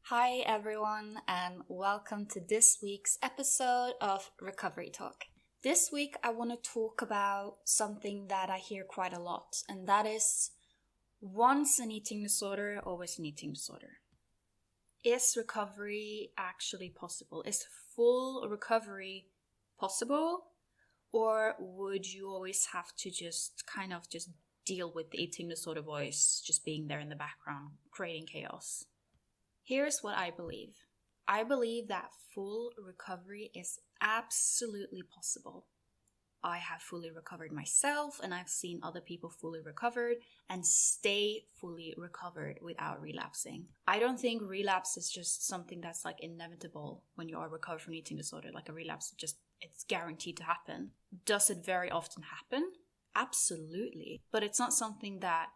Hi, everyone, and welcome to this week's episode of Recovery Talk. This week, I want to talk about something that I hear quite a lot, and that is once an eating disorder, always an eating disorder. Is recovery actually possible? Is full recovery possible? Or would you always have to just deal with the eating disorder voice just being there in the background, creating chaos? Here's what I believe. I believe that full recovery is absolutely possible. I have fully recovered myself, and I've seen other people fully recovered and stay fully recovered without relapsing. I don't think relapse is just something that's inevitable when you are recovered from an eating disorder. Like a relapse, it's guaranteed to happen. Does it very often happen? Absolutely. But it's not something that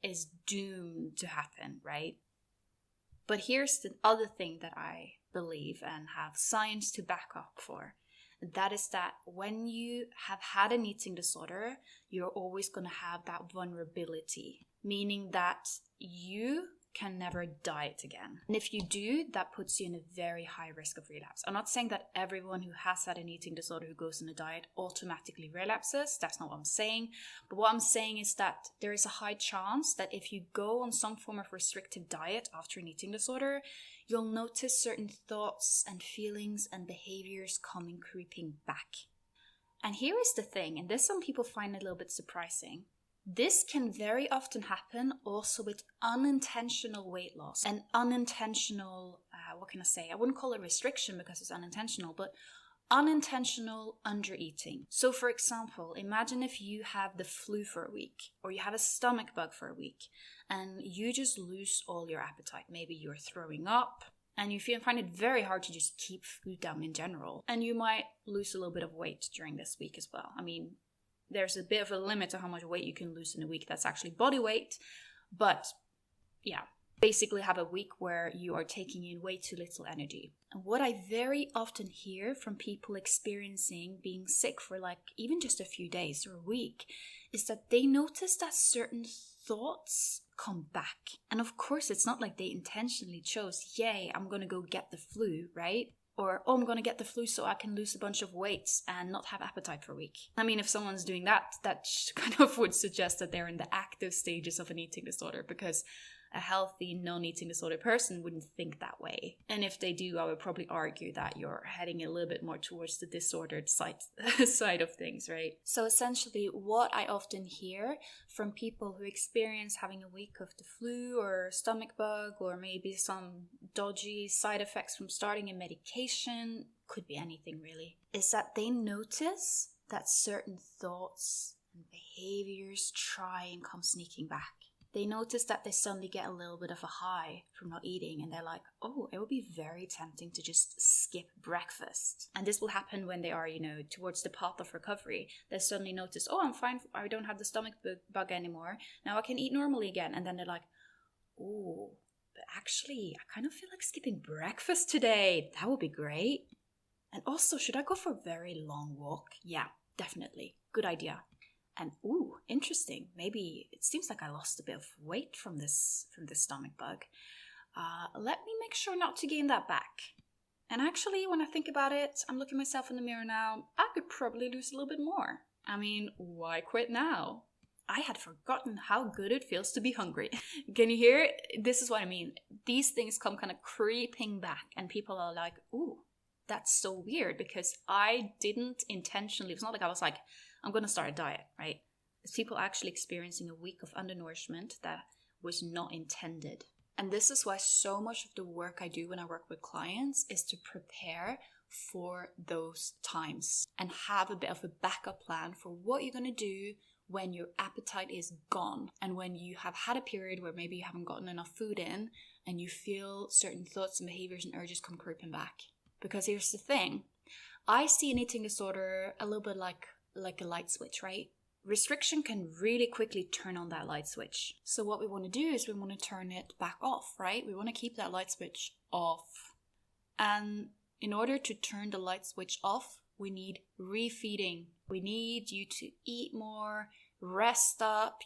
is doomed to happen, right? But here's the other thing that I believe and have science to back up for. That is that when you have had an eating disorder, you're always going to have that vulnerability, meaning that you can never diet again. And if you do, that puts you in a very high risk of relapse. I'm not saying that everyone who has had an eating disorder who goes on a diet automatically relapses. That's not what I'm saying. But what I'm saying is that there is a high chance that if you go on some form of restrictive diet after an eating disorder, you'll notice certain thoughts and feelings and behaviors coming creeping back. And here is the thing, and this some people find a little bit surprising. This can very often happen also with unintentional weight loss and unintentional, I wouldn't call it restriction because it's unintentional, but unintentional undereating. So for example, imagine if you have the flu for a week or you have a stomach bug for a week and you just lose all your appetite. Maybe you're throwing up and you find it very hard to just keep food down in general. And you might lose a little bit of weight during this week as well. I mean, there's a bit of a limit to how much weight you can lose in a week. That's actually body weight. But yeah, basically have a week where you are taking in way too little energy. And what I very often hear from people experiencing being sick for even just a few days or a week is that they notice that certain thoughts come back. And of course, it's not like they intentionally chose, yay, I'm going to go get the flu, right? Or, oh, I'm going to get the flu so I can lose a bunch of weight and not have appetite for a week. I mean, if someone's doing that, that kind of would suggest that they're in the active stages of an eating disorder, because a healthy, non-eating disorder person wouldn't think that way. And if they do, I would probably argue that you're heading a little bit more towards the disordered side of things, right? So essentially, what I often hear from people who experience having a week of the flu or stomach bug or maybe some dodgy side effects from starting a medication, could be anything really, is that they notice that certain thoughts and behaviors try and come sneaking back. They notice that they suddenly get a little bit of a high from not eating, and they're like, oh, it would be very tempting to just skip breakfast. And this will happen when they are, towards the path of recovery. They suddenly notice, oh, I'm fine, I don't have the stomach bug anymore. Now I can eat normally again. And then they're like, oh, but actually, I kind of feel like skipping breakfast today. That would be great. And also, should I go for a very long walk? Yeah, definitely. Good idea. And ooh, interesting. Maybe it seems like I lost a bit of weight from this stomach bug. Let me make sure not to gain that back. And actually, when I think about it, I'm looking myself in the mirror now. I could probably lose a little bit more. I mean, why quit now? I had forgotten how good it feels to be hungry. Can you hear it? This is what I mean. These things come kind of creeping back, and people are like, ooh, that's so weird, because I didn't intentionally. It's not like I was like, I'm going to start a diet, right? It's people actually experiencing a week of undernourishment that was not intended. And this is why so much of the work I do when I work with clients is to prepare for those times and have a bit of a backup plan for what you're going to do when your appetite is gone and when you have had a period where maybe you haven't gotten enough food in and you feel certain thoughts and behaviors and urges come creeping back. Because here's the thing, I see an eating disorder a little bit like a light switch, right? Restriction can really quickly turn on that light switch. So what we want to do is we want to turn it back off, right? We want to keep that light switch off. And in order to turn the light switch off, we need refeeding. We need you to eat more, rest up,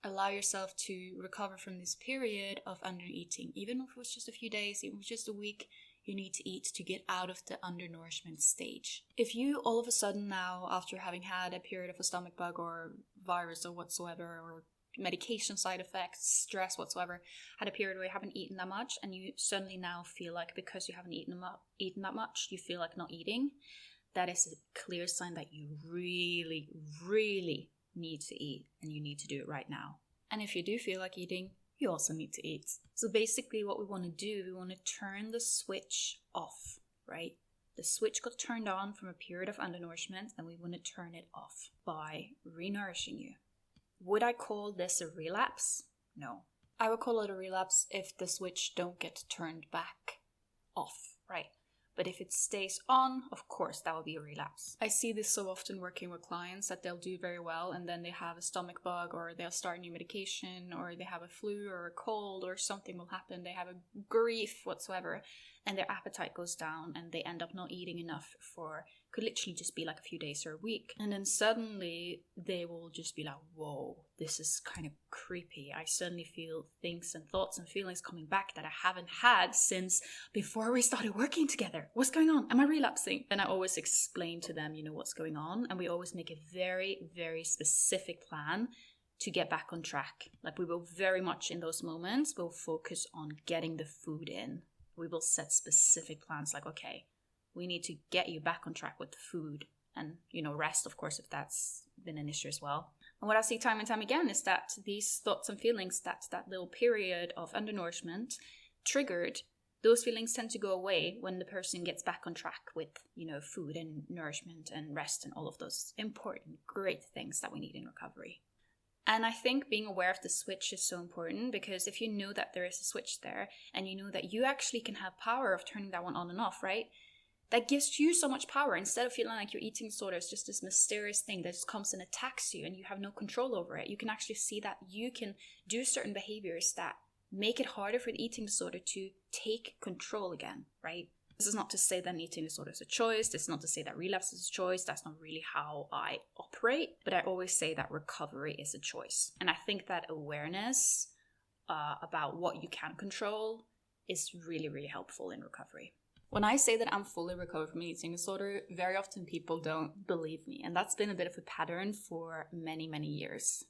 Allow yourself to recover from this period of undereating. Even if it was just a few days, even if it was just a week, you need to eat to get out of the undernourishment stage. If you all of a sudden now, after having had a period of a stomach bug or virus or whatsoever, or medication side effects, stress whatsoever, had a period where you haven't eaten that much, and you suddenly now feel like because you haven't eaten that much, you feel like not eating, that is a clear sign that you really, really need to eat, and you need to do it right now. And if you do feel like eating, you also need to eat. So basically what we want to do, we want to turn the switch off, right? The switch got turned on from a period of undernourishment, and we want to turn it off by renourishing you. Would I call this a relapse? No. I would call it a relapse if the switch don't get turned back off, right? But if it stays on, of course, that will be a relapse. I see this so often working with clients that they'll do very well and then they have a stomach bug, or they'll start new medication, or they have a flu or a cold, or something will happen. They have a grief whatsoever, and their appetite goes down and they end up not eating enough for, could literally just be like a few days or a week. And then suddenly they will just be like, whoa, this is kind of creepy. I suddenly feel things and thoughts and feelings coming back that I haven't had since before we started working together. What's going on? Am I relapsing? And I always explain to them, what's going on. And we always make a very, very specific plan to get back on track. Like, we will very much in those moments, we'll focus on getting the food in. We will set specific plans like, okay, we need to get you back on track with the food, and, rest, of course, if that's been an issue as well. And what I see time and time again is that these thoughts and feelings, that little period of undernourishment triggered, those feelings tend to go away when the person gets back on track with, food and nourishment and rest and all of those important, great things that we need in recovery. And I think being aware of the switch is so important, because if you know that there is a switch there, and you know that you actually can have power of turning that one on and off, right? That gives you so much power. Instead of feeling like your eating disorder is just this mysterious thing that just comes and attacks you and you have no control over it, you can actually see that you can do certain behaviors that make it harder for the eating disorder to take control again, right? This is not to say that an eating disorder is a choice. This is not to say that relapse is a choice. That's not really how I operate. But I always say that recovery is a choice. And I think that awareness about what you can control is really, really helpful in recovery. When I say that I'm fully recovered from an eating disorder, very often people don't believe me. And that's been a bit of a pattern for many, many years.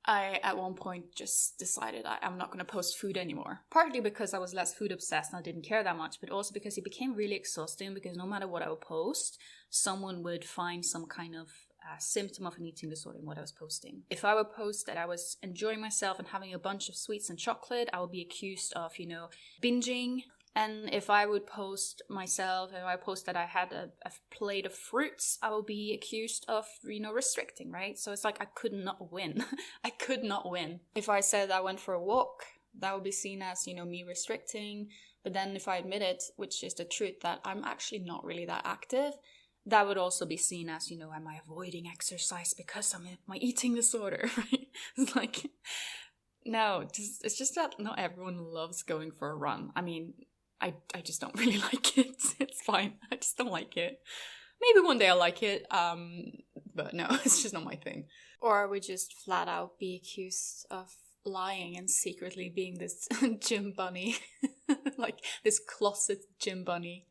I, at one point, just decided I'm not going to post food anymore. Partly because I was less food obsessed and I didn't care that much, but also because it became really exhausting, because no matter what I would post, someone would find some kind of symptom of an eating disorder in what I was posting. If I would post that I was enjoying myself and having a bunch of sweets and chocolate, I would be accused of, binging. And if I would post myself, if I post that I had a plate of fruits, I will be accused of, restricting, right? So it's like I could not win. I could not win. If I said I went for a walk, that would be seen as, me restricting. But then if I admit it, which is the truth, that I'm actually not really that active, that would also be seen as, am I avoiding exercise because I'm in my eating disorder, right? It's like, no, it's just that not everyone loves going for a run. I mean, I just don't really like it. It's fine. I just don't like it. Maybe one day I'll like it. But no, it's just not my thing. Or I would just flat out be accused of lying and secretly being this gym bunny. Like this closet gym bunny.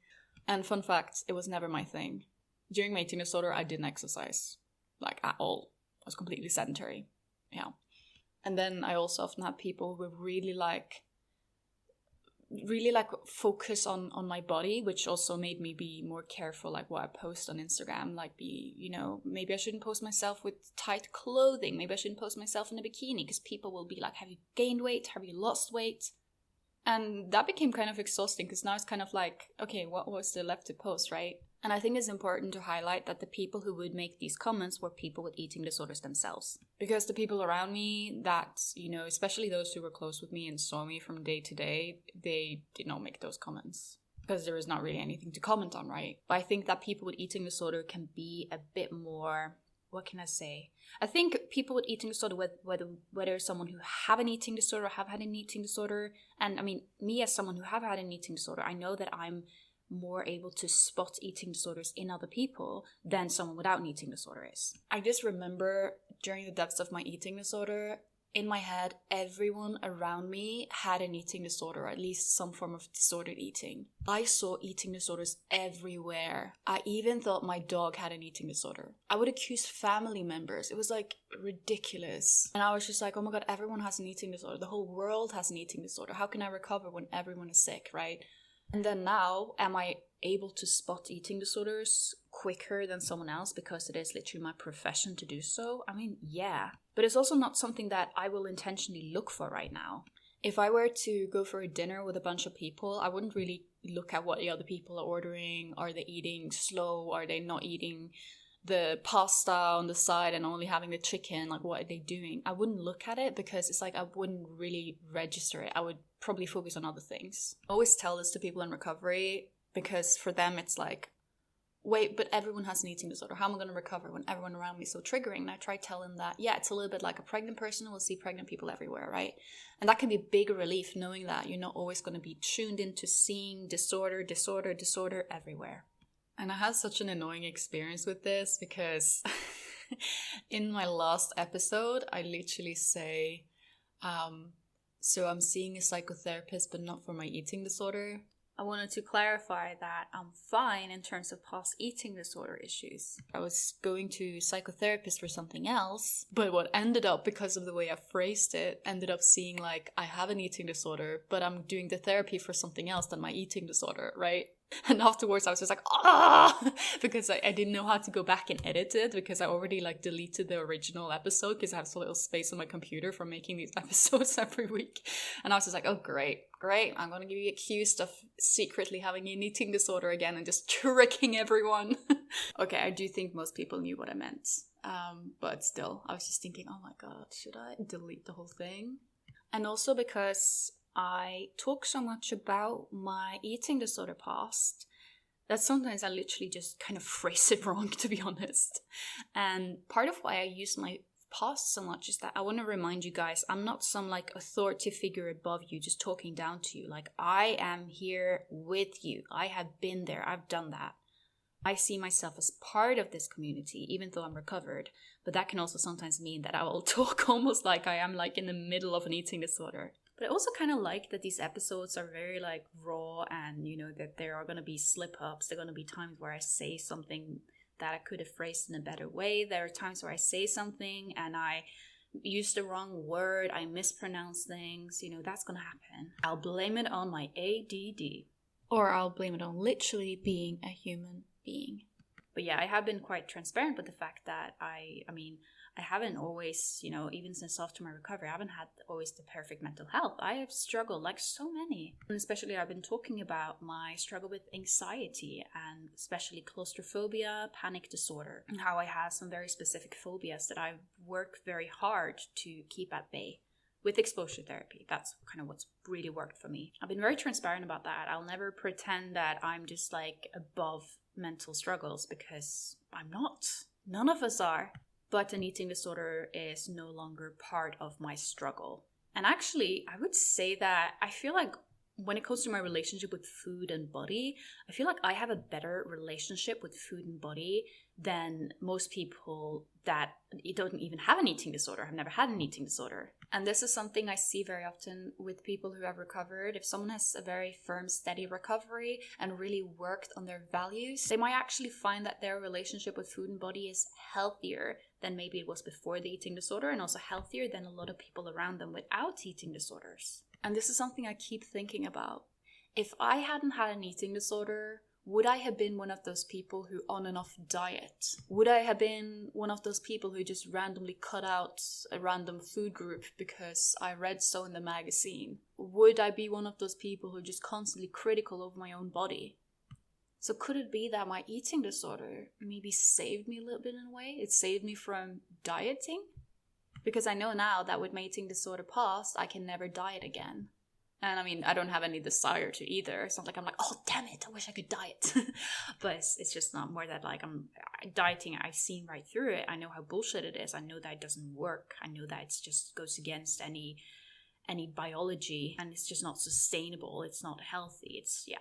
And fun fact, it was never my thing. During my eating disorder, I didn't exercise. Like at all. I was completely sedentary. Yeah. And then I also often had people who were really focus on my body, which also made me be more careful like what I post on Instagram. Like maybe I shouldn't post myself with tight clothing. Maybe I shouldn't post myself in a bikini, because people will be like, have you gained weight? Have you lost weight? And that became kind of exhausting, because now it's kind of like, okay, what was there left to post, right? And I think it's important to highlight that the people who would make these comments were people with eating disorders themselves. Because the people around me that, especially those who were close with me and saw me from day to day, they did not make those comments. Because there is not really anything to comment on, right? But I think that people with eating disorder can be a bit more, what can I say? I think people with eating disorder, whether someone who have an eating disorder or have had an eating disorder, and I mean, me as someone who have had an eating disorder, I know that I'm more able to spot eating disorders in other people than someone without an eating disorder is. I just remember during the depths of my eating disorder, in my head, everyone around me had an eating disorder, or at least some form of disordered eating. I saw eating disorders everywhere. I even thought my dog had an eating disorder. I would accuse family members. It was like ridiculous. And I was just like, oh my God, everyone has an eating disorder. The whole world has an eating disorder. How can I recover when everyone is sick, right? And then now, am I able to spot eating disorders quicker than someone else because it is literally my profession to do so? I mean, yeah. But it's also not something that I will intentionally look for right now. If I were to go for a dinner with a bunch of people, I wouldn't really look at what the other people are ordering. Are they eating slow? Are they not eating the pasta on the side and only having the chicken? Like, what are they doing? I wouldn't look at it because it's like I wouldn't really register it. I would probably focus on other things. I always tell this to people in recovery because for them it's like, wait, but everyone has an eating disorder. How am I going to recover when everyone around me is so triggering? And I try telling that, yeah, it's a little bit like a pregnant person who will see pregnant people everywhere, right? And that can be a big relief knowing that you're not always going to be tuned into seeing disorder everywhere. And I had such an annoying experience with this because in my last episode, I literally say, so I'm seeing a psychotherapist, but not for my eating disorder. I wanted to clarify that I'm fine in terms of past eating disorder issues. I was going to a psychotherapist for something else, but what ended up, because of the way I phrased it, ended up seeing like I have an eating disorder, but I'm doing the therapy for something else than my eating disorder, right? And afterwards I was just like, because I didn't know how to go back and edit it because I already like deleted the original episode because I have so little space on my computer for making these episodes every week. And I was just like, oh, great. I'm going to be accused of secretly having an eating disorder again and just tricking everyone. Okay, I do think most people knew what I meant. But still, I was just thinking, oh my God, should I delete the whole thing? And also because I talk so much about my eating disorder past that sometimes I literally just kind of phrase it wrong, to be honest. And part of why I use my past so much is that I want to remind you guys, I'm not some like authority figure above you just talking down to you. Like, I am here with you. I have been there. I've done that. I see myself as part of this community, even though I'm recovered. But that can also sometimes mean that I will talk almost like I am like in the middle of an eating disorder. But I also kind of like that these episodes are very like raw and, you know, that there are going to be slip-ups. There are going to be times where I say something that I could have phrased in a better way. There are times where I say something and I use the wrong word. I mispronounce things. You know, that's going to happen. I'll blame it on my ADD. Or I'll blame it on literally being a human being. But yeah, I have been quite transparent with the fact that I haven't always, you know, even since after my recovery, I haven't had always the perfect mental health. I have struggled like so many. And especially I've been talking about my struggle with anxiety and especially claustrophobia, panic disorder, and how I have some very specific phobias that I've worked very hard to keep at bay with exposure therapy. That's kind of what's really worked for me. I've been very transparent about that. I'll never pretend that I'm just like above mental struggles because I'm not. None of us are. But an eating disorder is no longer part of my struggle. And actually, I would say that I feel like when it comes to my relationship with food and body, I feel like I have a better relationship with food and body than most people that don't even have an eating disorder, have never had an eating disorder. And this is something I see very often with people who have recovered. If someone has a very firm, steady recovery and really worked on their values, they might actually find that their relationship with food and body is healthier than maybe it was before the eating disorder, and also healthier than a lot of people around them without eating disorders. And this is something I keep thinking about. If I hadn't had an eating disorder, would I have been one of those people who on and off diet? Would I have been one of those people who just randomly cut out a random food group because I read so in the magazine? Would I be one of those people who are just constantly critical of my own body? So could it be that my eating disorder maybe saved me a little bit in a way? It saved me from dieting? Because I know now that with my eating disorder past, I can never diet again. And I mean, I don't have any desire to either. It's not like I'm like, oh, damn it, I wish I could diet. But it's just not more that like I'm dieting. I've seen right through it. I know how bullshit it is. I know that it doesn't work. I know that it just goes against any biology, and it's just not sustainable. It's not healthy. It's, yeah,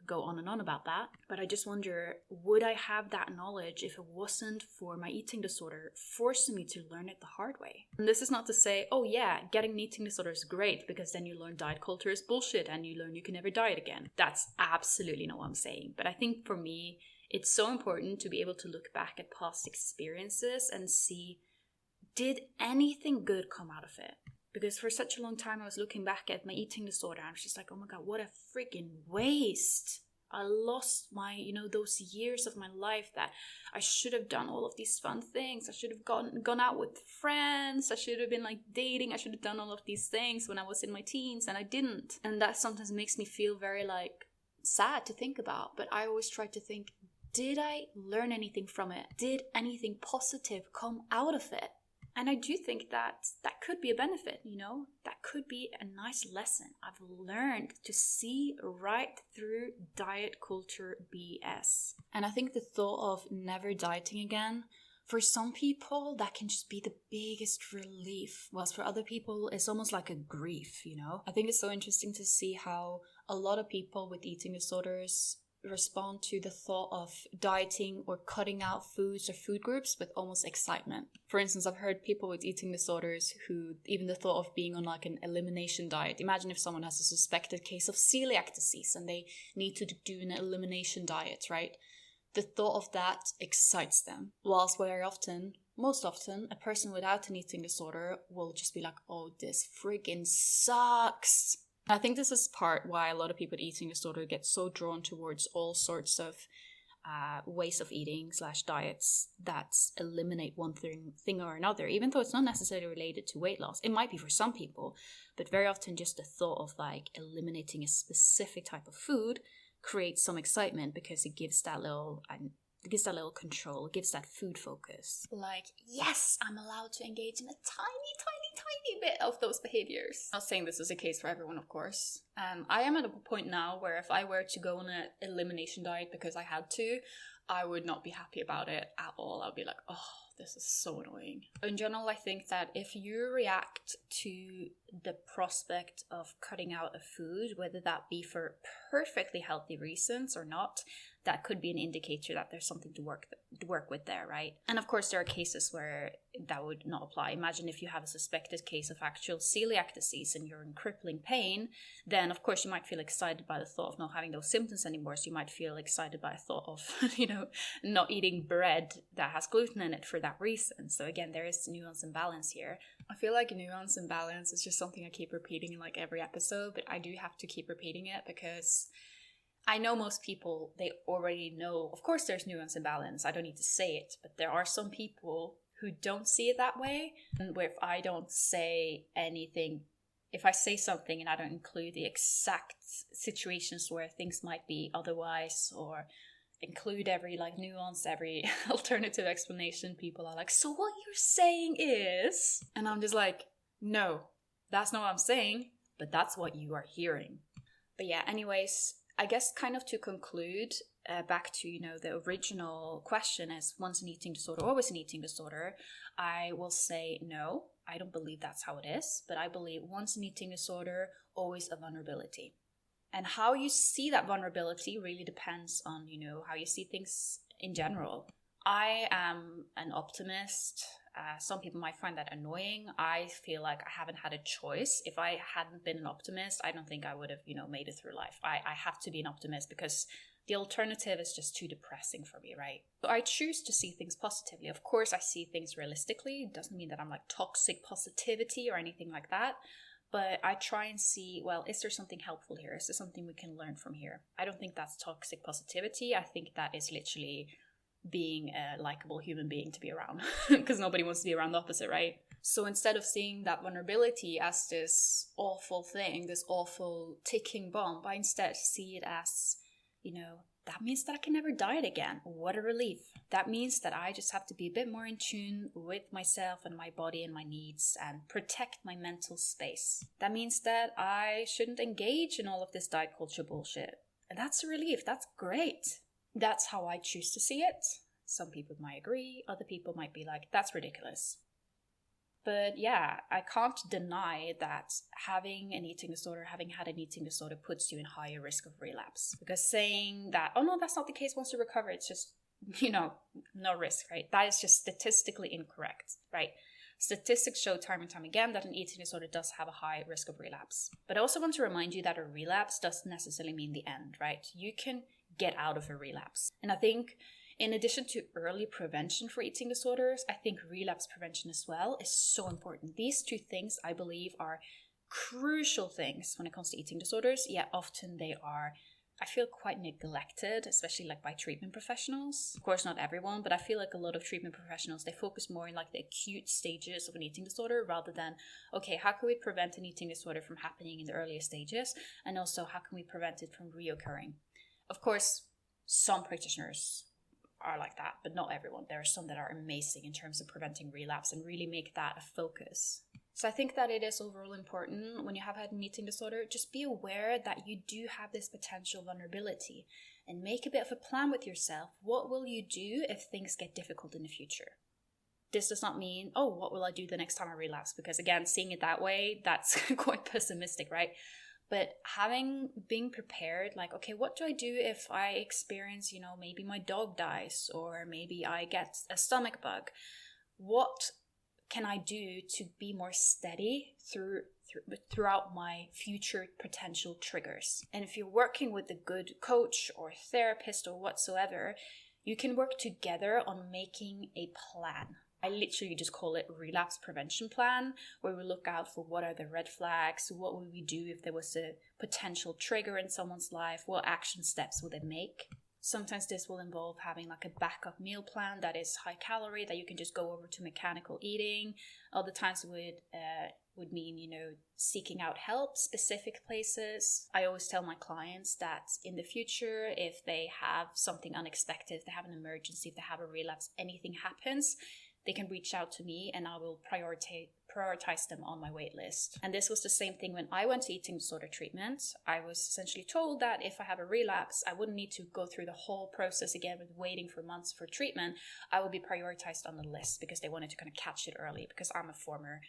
go on and on about that. But I just wonder, would I have that knowledge if it wasn't for my eating disorder forcing me to learn it the hard way? And this is not to say, oh yeah, getting an eating disorder is great because then you learn diet culture is bullshit and you learn you can never diet again. That's absolutely not what I'm saying. But I think for me, it's so important to be able to look back at past experiences and see, did anything good come out of it? Because for such a long time I was looking back at my eating disorder and I was just like, oh my god, what a freaking waste. I lost my, those years of my life that I should have done all of these fun things. I should have gone out with friends. I should have been like dating. I should have done all of these things when I was in my teens and I didn't. And that sometimes makes me feel very like sad to think about. But I always try to think, did I learn anything from it? Did anything positive come out of it? And I do think that could be a benefit, that could be a nice lesson. I've learned to see right through diet culture BS. And I think the thought of never dieting again, for some people, that can just be the biggest relief. Whilst for other people, it's almost like a grief, I think it's so interesting to see how a lot of people with eating disorders respond to the thought of dieting or cutting out foods or food groups with almost excitement. For instance, I've heard people with eating disorders who even the thought of being on like an elimination diet. Imagine if someone has a suspected case of celiac disease and they need to do an elimination diet, right? The thought of that excites them. Whilst most often, a person without an eating disorder will just be like, oh, this friggin' sucks. I think this is part why a lot of people with eating disorder get so drawn towards all sorts of ways of eating / diets that eliminate one thing or another, even though it's not necessarily related to weight loss. It might be for some people, but very often just the thought of like eliminating a specific type of food creates some excitement because it gives that little control, it gives that food focus. Like, yes, I'm allowed to engage in a tiny bit of those behaviors. I'm not saying this is a case for everyone, of course. I am at a point now where if I were to go on an elimination diet because I had to, I would not be happy about it at all. I'd be like, oh, this is so annoying. In general, I think that if you react to the prospect of cutting out a food, whether that be for perfectly healthy reasons or not, that could be an indicator that there's something to work with there, right? And of course, there are cases where that would not apply. Imagine if you have a suspected case of actual celiac disease and you're in crippling pain, then of course you might feel excited by the thought of not having those symptoms anymore. So you might feel excited by the thought of, not eating bread that has gluten in it for that reason. So again, there is nuance and balance here. I feel like nuance and balance is just something I keep repeating in like every episode, but I do have to keep repeating it because I know most people, they already know, of course there's nuance and balance, I don't need to say it, but there are some people who don't see it that way, and where if I don't say anything, if I say something and I don't include the exact situations where things might be otherwise, or include every like nuance, every alternative explanation, people are like, so what you're saying is, and I'm just like, no, that's not what I'm saying, but that's what you are hearing. But yeah, anyways, I guess kind of to conclude, back to, the original question is, once an eating disorder, always an eating disorder, I will say no, I don't believe that's how it is, but I believe once an eating disorder, always a vulnerability. And how you see that vulnerability really depends on, how you see things in general. I am an optimist. Some people might find that annoying. I feel like I haven't had a choice. If I hadn't been an optimist, I don't think I would have, made it through life. I have to be an optimist because the alternative is just too depressing for me, right? So I choose to see things positively. Of course, I see things realistically. It doesn't mean that I'm like toxic positivity or anything like that. But I try and see, well, is there something helpful here? Is there something we can learn from here? I don't think that's toxic positivity. I think that is literally being a likable human being to be around, because nobody wants to be around the opposite, right? So instead of seeing that vulnerability as this awful thing, this awful ticking bomb, I instead see it as, that means that I can never diet again. What a relief. That means that I just have to be a bit more in tune with myself and my body and my needs and protect my mental space. That means that I shouldn't engage in all of this diet culture bullshit. And that's a relief. That's great. That's how I choose to see it. Some people might agree. Other people might be like, that's ridiculous. But yeah, I can't deny that having an eating disorder, having had an eating disorder, puts you in higher risk of relapse. Because saying that, oh no, that's not the case once you recover, it's just, no risk, right? That is just statistically incorrect, right? Statistics show time and time again that an eating disorder does have a high risk of relapse. But I also want to remind you that a relapse doesn't necessarily mean the end, right? You can get out of a relapse. And I think in addition to early prevention for eating disorders, I think relapse prevention as well is so important. These two things, I believe, are crucial things when it comes to eating disorders, yet often they are, I feel, quite neglected, especially like by treatment professionals. Of course, not everyone, but I feel like a lot of treatment professionals, they focus more in like the acute stages of an eating disorder rather than, okay, how can we prevent an eating disorder from happening in the earliest stages? And also, how can we prevent it from reoccurring? Of course, some practitioners are like that, but not everyone. There are some that are amazing in terms of preventing relapse and really make that a focus. So I think that it is overall important when you have had an eating disorder, just be aware that you do have this potential vulnerability and make a bit of a plan with yourself. What will you do if things get difficult in the future? This does not mean, oh, what will I do the next time I relapse? Because again, seeing it that way, that's quite pessimistic, right? But being prepared, like, okay, what do I do if I experience, maybe my dog dies or maybe I get a stomach bug? What can I do to be more steady throughout my future potential triggers? And if you're working with a good coach or therapist or whatsoever, you can work together on making a plan. I literally just call it relapse prevention plan, where we look out for what are the red flags, what would we do if there was a potential trigger in someone's life, what action steps would they make. Sometimes this will involve having like a backup meal plan that is high calorie, that you can just go over to mechanical eating. Other times would mean, seeking out help, specific places. I always tell my clients that in the future, if they have something unexpected, if they have an emergency, if they have a relapse, anything happens, they can reach out to me and I will prioritize them on my wait list. And this was the same thing when I went to eating disorder treatment. I was essentially told that if I have a relapse, I wouldn't need to go through the whole process again with waiting for months for treatment. I would be prioritized on the list because they wanted to kind of catch it early, because I'm a former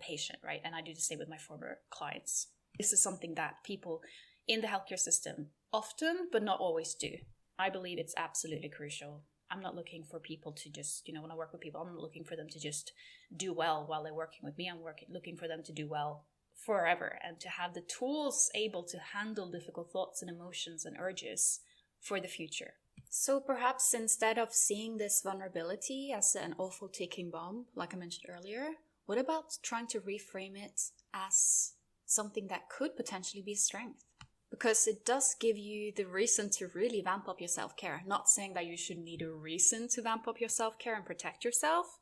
patient, right? And I do the same with my former clients. This is something that people in the healthcare system often, but not always do. I believe it's absolutely crucial. I'm not looking for people to just, when I work with people, I'm not looking for them to just do well while they're working with me. I'm looking for them to do well forever and to have the tools able to handle difficult thoughts and emotions and urges for the future. So perhaps instead of seeing this vulnerability as an awful ticking bomb, like I mentioned earlier, what about trying to reframe it as something that could potentially be a strength? Because it does give you the reason to really vamp up your self-care. Not saying that you should need a reason to vamp up your self-care and protect yourself,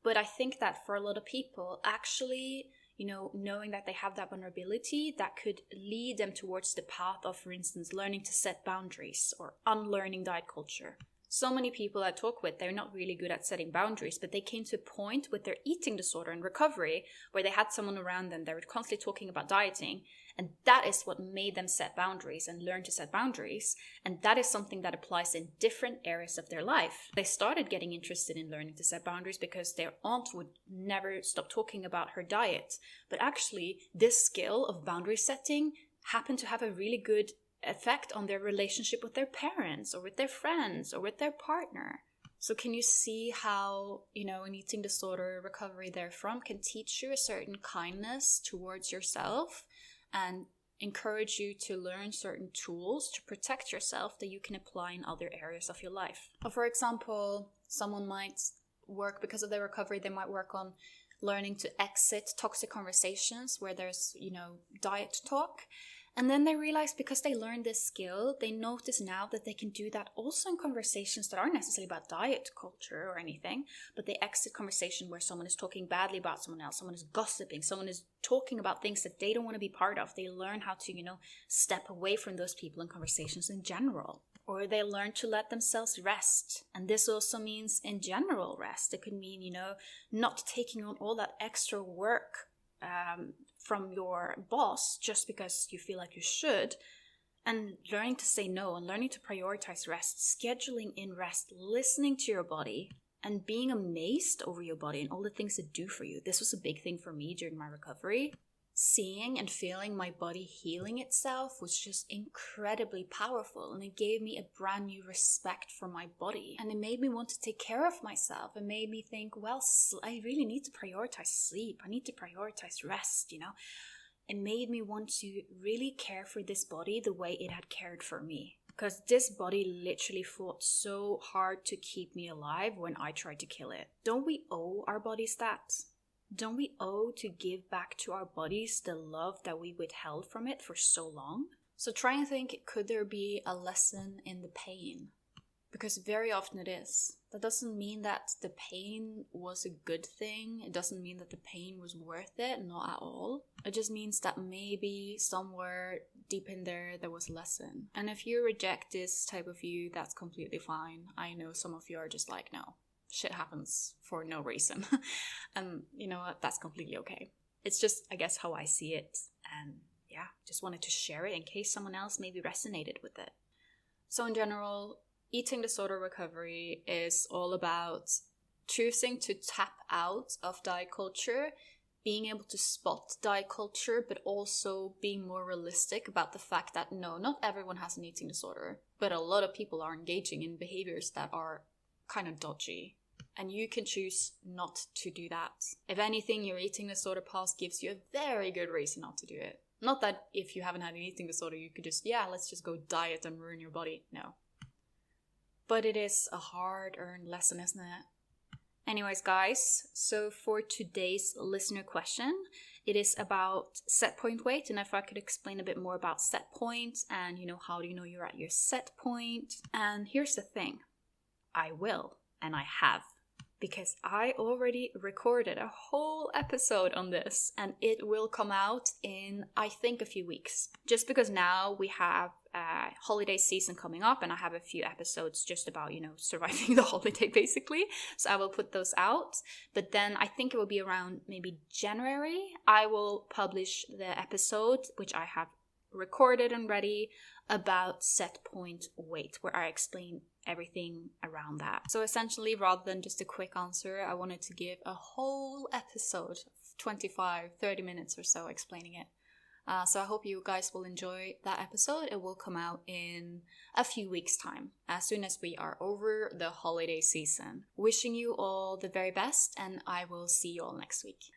but I think that for a lot of people, actually, knowing that they have that vulnerability, that could lead them towards the path of, for instance, learning to set boundaries or unlearning diet culture. So many people I talk with, they're not really good at setting boundaries, but they came to a point with their eating disorder and recovery where they had someone around them, they were constantly talking about dieting, and that is what made them set boundaries and learn to set boundaries. And that is something that applies in different areas of their life. They started getting interested in learning to set boundaries because their aunt would never stop talking about her diet. But actually, this skill of boundary setting happened to have a really good effect on their relationship with their parents or with their friends or with their partner. So can you see how, an eating disorder recovery therefrom can teach you a certain kindness towards yourself and encourage you to learn certain tools to protect yourself that you can apply in other areas of your life? Or for example, someone might work, because of their recovery, they might work on learning to exit toxic conversations where there's, diet talk. And then they realize, because they learned this skill, they notice now that they can do that also in conversations that aren't necessarily about diet culture or anything, but they exit conversation where someone is talking badly about someone else, someone is gossiping, someone is talking about things that they don't want to be part of. They learn how to, step away from those people in conversations in general. Or they learn to let themselves rest. And this also means in general rest. It could mean, not taking on all that extra work from your boss just because you feel like you should, and learning to say no and learning to prioritize rest, scheduling in rest, listening to your body, and being amazed over your body and all the things it do for you. This was a big thing for me during my recovery. Seeing and feeling my body healing itself was just incredibly powerful, and it gave me a brand new respect for my body, and it made me want to take care of myself. It made me think, well, I really need to prioritize sleep. I need to prioritize rest, you know. It made me want to really care for this body the way it had cared for me, because this body literally fought so hard to keep me alive when I tried to kill it. Don't we owe our bodies that? Don't we owe to give back to our bodies the love that we withheld from it for so long? So try and think, could there be a lesson in the pain? Because very often it is. That doesn't mean that the pain was a good thing. It doesn't mean that the pain was worth it, not at all. It just means that maybe somewhere deep in there was a lesson. And if you reject this type of view, that's completely fine. I know some of you are just like, no, shit happens for no reason. And you know what, that's completely okay. It's just, I guess, how I see it. And yeah, just wanted to share it in case someone else maybe resonated with it. So in general, eating disorder recovery is all about choosing to tap out of diet culture, being able to spot diet culture, but also being more realistic about the fact that no, not everyone has an eating disorder, but a lot of people are engaging in behaviors that are kind of dodgy. And you can choose not to do that. If anything, your eating disorder past gives you a very good reason not to do it. Not that if you haven't had an eating disorder, you could just, let's just go diet and ruin your body. No. But it is a hard-earned lesson, isn't it? Anyways, guys, so for today's listener question, it is about set point weight, and if I could explain a bit more about set point and, how do you know you're at your set point? And here's the thing. I will, and I have. Because I already recorded a whole episode on this, and it will come out in, I think, a few weeks. Just because now we have a holiday season coming up, and I have a few episodes just about, surviving the holiday, basically. So I will put those out. But then I think it will be around maybe January. I will publish the episode, which I have recorded and ready, about set point weight, where I explain everything around that. So essentially, rather than just a quick answer, I wanted to give a whole episode, 25, 30 minutes or so, explaining it. So I hope you guys will enjoy that episode. It will come out in a few weeks' time, as soon as we are over the holiday season. Wishing you all the very best, and I will see you all next week.